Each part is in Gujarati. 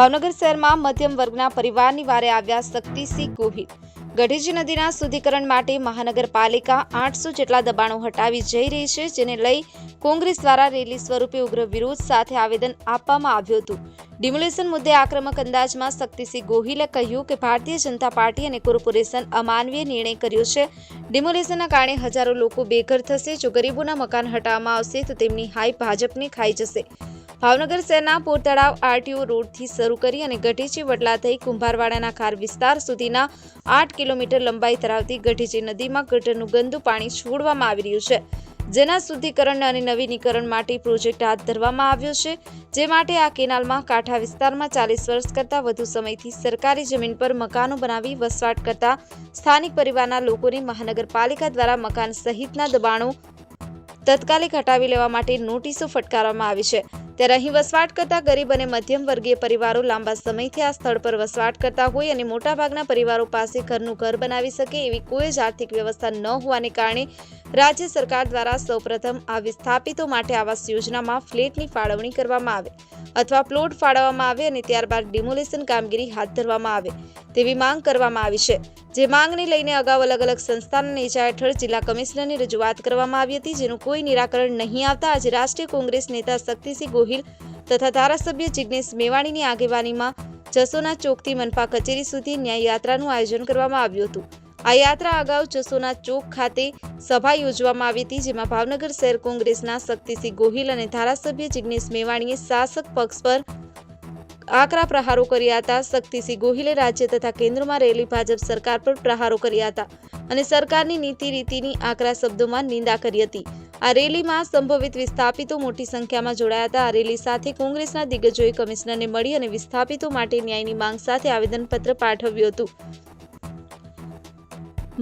ભાવનગર શહેરમાં મધ્યમ વર્ગના પરિવારની વારે આવ્યા શક્તિસિંહ ગોહિલ। ગઢેચી નદીના શુદ્ધિકરણ માટે મહાનગરપાલિકા 800 જેટલા દબાણો હટાવી જઈ રહી છે, જેને લઈ કોંગ્રેસ દ્વારા રેલી સ્વરૂપે ઉગ્ર વિરોધ સાથે આવેદન આપવામાં આવ્યું હતું। ડિમોલેશન મુદ્દે આક્રમક અંદાજમાં શક્તિસિંહ ગોહિલે કહ્યું કે ભારતીય જનતા પાર્ટી અને કોર્પોરેશન અમાનવીય નિર્ણય કર્યો છે। ડિમોલેશનના કારણે હજારો લોકો બેઘર થશે। જો ગરીબોના મકાન હટાવવામાં આવશે તો તેમની હાઈ ભાજપને ખાઈ જશે। ભાવનગર શહેરના પોરતળાવ આરટીઓ રોડથી શરૂ કરી અને ગઢેચી વડલા થઈ કુંભારવાડાના ખાર વિસ્તાર સુધીના 8 કિલોમીટર લંબાઈ ધરાવતી ગઢેચી નદીમાં ગટરનું ગંદુ પાણી છોડવામાં આવી રહ્યું છે, જેના શુદ્ધિકરણ અને નવીનીકરણ માટે પ્રોજેક્ટ હાથ ધરવામાં આવ્યો છે, જે માટે આ કેનાલમાં કાંઠા વિસ્તારમાં 40 વર્ષ કરતાં વધુ સમયથી સરકારી જમીન પર મકાનો બનાવી વસવાટ કરતા સ્થાનિક પરિવારના લોકોને મહાનગરપાલિકા દ્વારા મકાન સહિતના દબાણો તાત્કાલિક હટાવી લેવા માટે નોટિસો ફટકારવામાં આવી છે। ત્યારે અહીં વસવાટ કરતા ગરીબ અને મધ્યમ વર્ગીય પરિવારો લાંબા સમયથી આ સ્થળ પર વસવાટ કરતા હોય અને મોટાભાગના પરિવારો પાસે ઘરનું ઘર બનાવી શકે એવી કોઈ જ આર્થિક વ્યવસ્થા ન હોવાને કારણે રાજ્ય સરકાર દ્વારા સૌપ્રથમ આ વિસ્થાપિતો માટે આવાસ યોજનામાં ફ્લેટની ફાળવણી કરવામાં આવે અથવા પ્લોટ ફાળવવામાં આવે અને ત્યારબાદ ડિમોલેશન કામગીરી હાથ ધરવામાં આવે તેવી માંગ કરવામાં આવી છે। જે માંગને લઈને અગાઉ અલગ અલગ સંસ્થાના નેજા હેઠળ જિલ્લા કમિશનરને રજૂઆત કરવામાં આવી હતી, જેનું કોઈ નિરાકરણ નહીં આવતા આજે રાષ્ટ્રીય કોંગ્રેસ નેતા શક્તિસિંહ ગોહિલ તથા ધારાસભ્ય જિગ્નેશ મેવાણીની આગેવાનીમાં જસોના ચોકથી મનપા કચેરી સુધી ન્યાય યાત્રાનું આયોજન કરવામાં આવ્યું હતું। આ યાત્રા અગાઉ જસોના ચોક ખાતે સભા યોજવામાં આવી હતી, જેમાં ભાવનગર શહેર કોંગ્રેસના શક્તિસિંહ ગોહિલ અને ધારાસભ્ય જિગ્નેશ મેવાણીએ શાસક પક્ષ પર આકરા પ્રહારો કર્યા હતા। શક્તિસિંહ ગોહિલે રાજ્ય તથા કેન્દ્રમાં રહેલી ભાજપ સરકાર પર પ્રહારો કર્યા હતા અને સરકારની નીતિ રીતિની આકરા શબ્દોમાં નિંદા કરી હતી। આ રેલીમાં સંભવિત વિસ્થાપિતો મોટી સંખ્યામાં જોડાયા હતા। આ રેલી સાથે કોંગ્રેસના દિગ્ગજોએ કમિશનરને મળી અને વિસ્થાપિતો માટે ન્યાયની માંગ સાથે આવેદનપત્ર પાઠવ્યું હતું।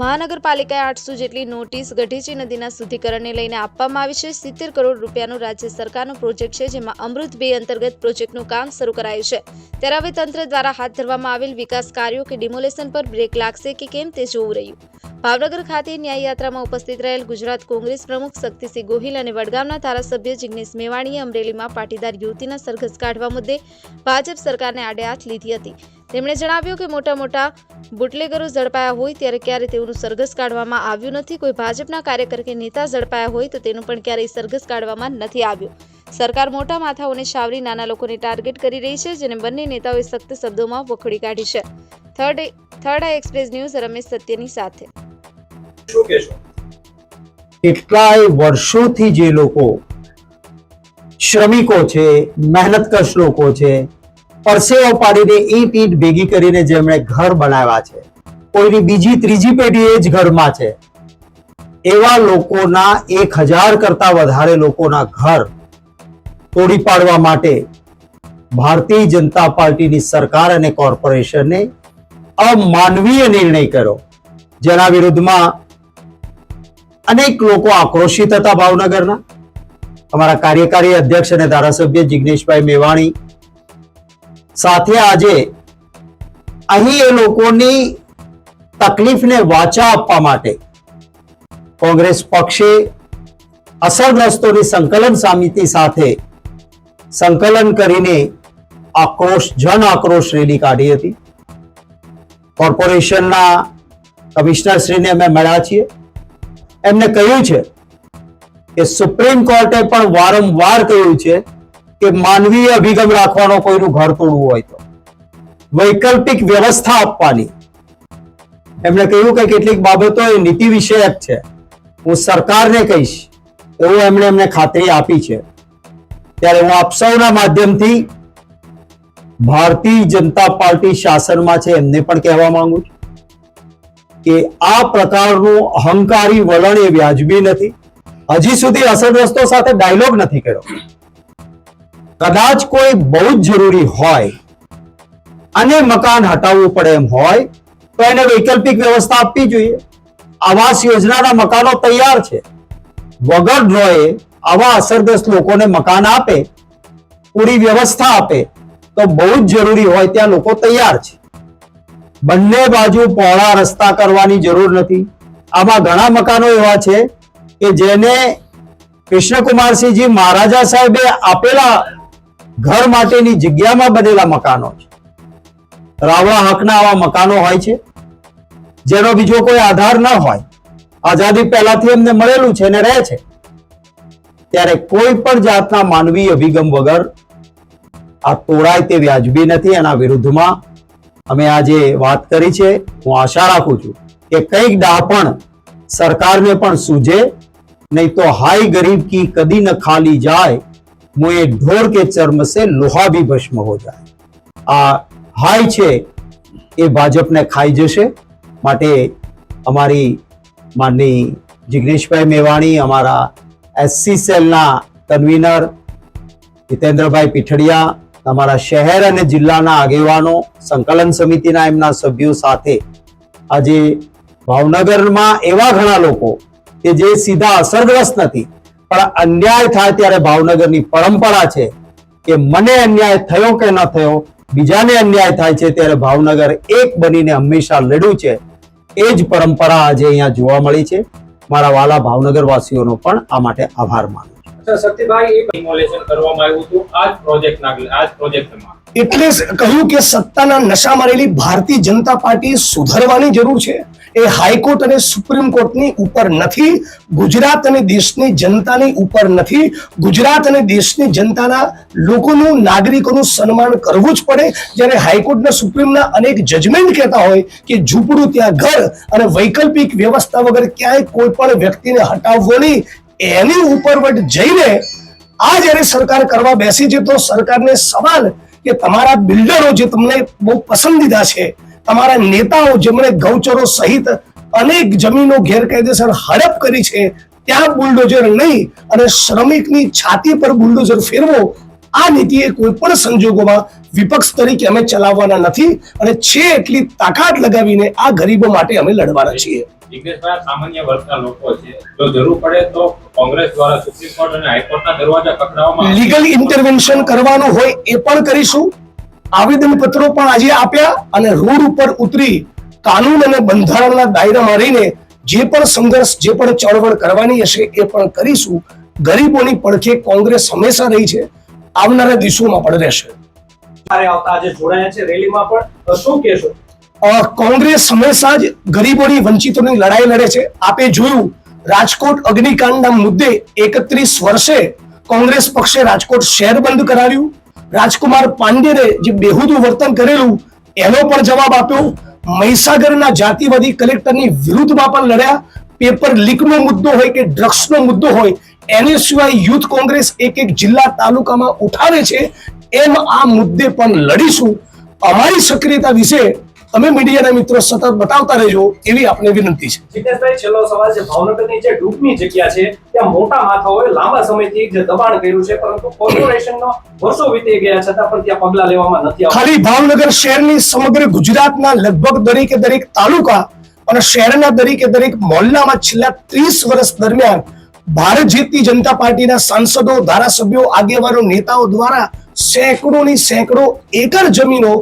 મહાનગરપાલિકાએ 800 જેટલી નોટિસ ગઢેચી નદીના શુદ્ધિકરણને લઈને આપવામાં આવી છે। 70 કરોડ રૂપિયાનો રાજ્ય સરકારનો પ્રોજેક્ટ છે, જેમાં અમૃત 2 અંતર્ગત પ્રોજેક્ટનું કામ શરૂ કરાયું છે। ત્યારે હવે તંત્ર દ્વારા હાથ ધરવામાં આવેલ વિકાસ કાર્યો કે ડિમોલેશન પર બ્રેક લાગશે કે કેમ તે જોવું રહ્યું। ભાવનગર ખાતે ન્યાય યાત્રામાં ઉપસ્થિત રહેલ ગુજરાત કોંગ્રેસ પ્રમુખ શક્તિસિંહ ગોહિલ અને વડગામના ધારાસભ્ય જિગ્નેશ મેવાણીએ અમરેલીમાં પાટીદાર યુવતીના સરઘસ કાઢવા મુદ્દે ભાજપ સરકારને આડે હાથ લીધી હતી। તેમણે જણાવ્યું કે મોટા બુટલેગરો ઝડપાયા હોય ત્યારે ક્યારે તેઓનું સરઘસ કાઢવામાં આવ્યું નથી। કોઈ ભાજપના કાર્યકર કે નેતા ઝડપાયા હોય તો તેનું પણ ક્યારેય સરઘસ કાઢવામાં નથી આવ્યું। સરકાર મોટા માથાઓને શાવરી નાના લોકોને ટાર્ગેટ કરી રહી છે, જેને બંને નેતાઓએ સખ્ત શબ્દોમાં વખોડી કાઢી છે। થર્ડ આઈ એક્સપ્રેસ ન્યૂઝ રમેશ સત્યની સાથે। કેટલાય વર્ષોથી જે લોકો શ્રમિકો છે, મહેનતકશ લોકો છે, પરસેવો પાડીને ઈંટ ભેગી કરીને જેમણે ઘર બનાવ્યા છે, કોઈની બીજી ત્રીજી પેઢી એ જ ઘરમાં છે, એવા લોકોના 1000 કરતા વધારે લોકોના ઘર તોડી પાડવા માટે ભારતીય જનતા પાર્ટીની સરકાર અને કોર્પોરેશને અમાનવીય નિર્ણય કર્યો, જેના વિરુદ્ધમાં અનેક લોકો આક્રોશિત હતા। ભાવનગરના અમારા કાર્યકારી અધ્યક્ષ અને ધારાસભ્ય જિગ્નેશભાઈ મેવાણી સાથે આજે અહીં એ લોકોની તકલીફને વાચા આપવા માટે કોંગ્રેસ પક્ષે અસરગ્રસ્તોની સંકલન સમિતિ સાથે સંકલન કરીને જન આક્રોશ રેલી કાઢી હતી। કોર્પોરેશનના કમિશનરશ્રીને અમે મળ્યા છીએ। એમને કહ્યું છે કે સુપ્રીમ કોર્ટે પણ વારંવાર કહ્યું છે કે માનવીય અભિગમ રાખવાનો, કોઈનું ઘર તોડવું હોય તો વૈકલ્પિક વ્યવસ્થા આપવાની। એમણે કહ્યું કે કેટલીક બાબતો એ નીતિ વિષયક છે, હું સરકારને કહીશ એવું એમને ખાતરી આપી છે। ત્યારે હું આપ સૌના માધ્યમથી ભારતીય જનતા પાર્ટી શાસનમાં છે એમને પણ કહેવા માંગુ છું કે આ પ્રકારનું અહંકારી વલણ એ વ્યાજબી નથી। હજી સુધી અસરગ્રસ્તો સાથે ડાયલોગ નથી કર્યો। કદાચ કોઈ બહુ જ જરૂરી હોય અને મકાન હટાવવું પડે એમ હોય તો એને વૈકલ્પિક વ્યવસ્થા આપવી જોઈએ। આવાસ યોજનાના મકાનો તૈયાર છે, વગર ડ્રોએ આવા અસરગ્રસ્ત લોકોને મકાન આપે, પૂરી વ્યવસ્થા આપે તો બહુ જ જરૂરી હોય ત્યાં લોકો તૈયાર છે। બંને બાજુ પહોળા રસ્તા કરવાની જરૂર નથી। આમાં ઘણા મકાનો એવા છે કે જેને કૃષ્ણકુમારસિંહજી મહારાજા સાહેબે આપેલા ઘર માટેની જગ્યામાં બનેલા મકાનો છે। રાવણા હકના આવા મકાનો હોય છે જેનો બીજો કોઈ આધાર ન હોય, આઝાદી પહેલાથી એમને મળેલું છે અને રહે છે, ત્યારે કોઈ પણ જાતના માનવીય અભિગમ વગર આ તોડાય તે વ્યાજબી નથી. એના વિરુદ્ધમાં અમે આજે વાત કરી છે. હું આશા રાખું છું કે કંઈક ડાપણ સરકારને પણ સૂझे, नहीं तो हाय गरीब की कदी न खाली जाए, मुए ढोर के चर्म से लोहा भी भस्म हो जाए. આ હાય છે એ ભાજપને ખાઈ જશે. માટે અમારી માનની જિગ્નેશભાઈ મેવાણી, અમારા એસસી સેલના કન્વીનર હિતેન્દ્રભાઈ પીઠડિયા, અમારા શહેર અને જિલ્લાના આગેવાનો, સંકલન સમિતિના એમના સભ્યો સાથે આજે ભાવનગરમાં એવા ઘણા લોકો કે જે સીધા અસરગ્રસ્ત નથી, પણ અન્યાય થાય ત્યારે ભાવનગરની પરંપરા છે કે મને અન્યાય થયો કે ન થયો, બીજાને અન્યાય થાય છે ત્યારે ભાવનગર એક બનીને હંમેશા લડ્યું છે. એ જ પરંપરા આજે અહીંયા જોવા મળી છે. મારા વાલા ભાવનગર વાસીઓનો પણ આ માટે આભાર માનું છું. અચ્છા શક્તિભાઈ, એ ડિમોલેશન કરવામાં આવ્યું હતું આ જ પ્રોજેક્ટમાં, એટલે કહ્યું કે સત્તાના નશા મારેલી ભારતીય જનતા પાર્ટી સુધરવાની જરૂર છે. એ હાઈકોર્ટ અને સુપ્રીમ કોર્ટની ઉપર નથી, ગુજરાત અને દેશની જનતાની ઉપર નથી. ગુજરાત અને દેશની જનતાના લોકોનું, નાગરિકોનું સન્માન કરવું જ પડે. જ્યારે હાઈકોર્ટના સુપ્રીમના અનેક જજમેન્ટ કહેતા હોય કે ઝૂંપડું ત્યાં ઘર અને વૈકલ્પિક વ્યવસ્થા વગર ક્યાંય કોઈ પણ વ્યક્તિને હટાવવો નહીં, એની ઉપરવટ જઈને આ જ્યારે સરકાર કરવા બેસી છે તો સરકારને સવાલ કે તમારા બિલ્ડરો જે તમને બહુ પસંદીદા છે, તમારા નેતાઓ જેમણે ગૌચરો સહિત અનેક જમીનો ગેરકાયદેસર હડપ કરી છે, ત્યાં બુલડોઝર નહીં અને શ્રમિકની છાતી પર બુલડોઝર ફેરવો, આ નીતિએ કોઈ પણ સંજોગોમાં વિપક્ષ તરીકે અમે ચલાવવાના નથી અને છે એટલી તાકાત લગાવીને આ ગરીબો માટે અમે લડવાના છીએ. જિગ્નેશભાઈ, સામાન્ય વર્ગના લોકો છે, જો જરૂર પડે તો કોંગ્રેસ દ્વારા સુપ્રીમ કોર્ટ અને હાઈકોર્ટના દરવાજા ખખડાવવામાં લીગલ ઇન્ટરવેન્શન કરવાનું હોય એ પણ કરીશું. આવેદન પત્રો પણ આજે આપ્યા અને રોડ ઉપર ઉતરી કાનૂન અને બંધારણના દાયરામાં રહીને જે પણ સંઘર્ષ, જે પણ ચળવળ કરવાની હશે એ પણ કરીશું. ગરીબોની પડખે કોંગ્રેસ હંમેશા રહી છે, આવનારા દિવસોમાં પણ રહેશે. આજે જોડાયા છે રેલીમાં, પણ શું કહેશો? કોંગ્રેસ હંમેશા જ ગરીબોની, વંચિતોની લડાઈ લડે છે. આપે જોયું રાજકોટ અગ્નિકાંડના મુદ્દે 31 વર્ષે કોંગ્રેસ પક્ષે રાજકોટ શહેર બંધ કરાવ્યું. રાજકુમાર પાંડેને જે બેહુદું વર્તન કરેલું એનો પણ જવાબ આપ્યો. મહીસાગરના જાતિવાદી કલેક્ટરની વિરુદ્ધમાં પણ લડ્યા. પેપર લીકનો મુદ્દો હોય કે ડ્રગ્સનો મુદ્દો હોય, એની સિવાય યુથ કોંગ્રેસ એક જિલ્લા તાલુકામાં ઉઠાવે છે, એમ આ મુદ્દે પણ લડીશું. અમારી સક્રિયતા વિશે તમે મીડિયાના મિત્રો સતત બતાવતા રહેજો એવી આપને વિનંતી છે. જિગ્નેશભાઈ, છેલ્લો સવાલ છે. ભાવનગરની જે ડૂબની જગ્યા છે ત્યાં મોટા માથાઓએ લાંબા સમયથી જે દબાણ કર્યું છે, પરંતુ કોર્પોરેશનનો વર્ષો વીતી ગયા છતાં પણ ત્યાં પગલા લેવામાં નથી આવતા. ખાલી ભાવનગર શહેરની સમગ્ર ગુજરાતના લગભગ દરેક તાલુકા અને શહેરના દરેક મોહલ્લામાં છેલ્લા 30 વર્ષ દરમિયાન ભારતીય જનતા પાર્ટીના સાંસદો, ધારાસભ્યો, આગેવાનો, નેતાઓ દ્વારા સેંકડો એકર જમીનો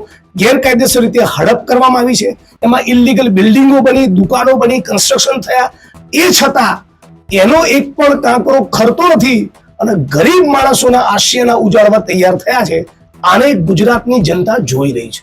ગેરકાયદેસર રીતે હડપ કરવામાં આવી છે. એમાં ઇલીગલ બિલ્ડિંગો બની, દુકાનો બની, કન્સ્ટ્રક્શન થયા. એ છતાં એનો એક પણ કાંકરો ખરતો નથી અને ગરીબ માણસોના આશયના ઉજાડવા તૈયાર થયા છે. આને ગુજરાતની જનતા જોઈ રહી છે.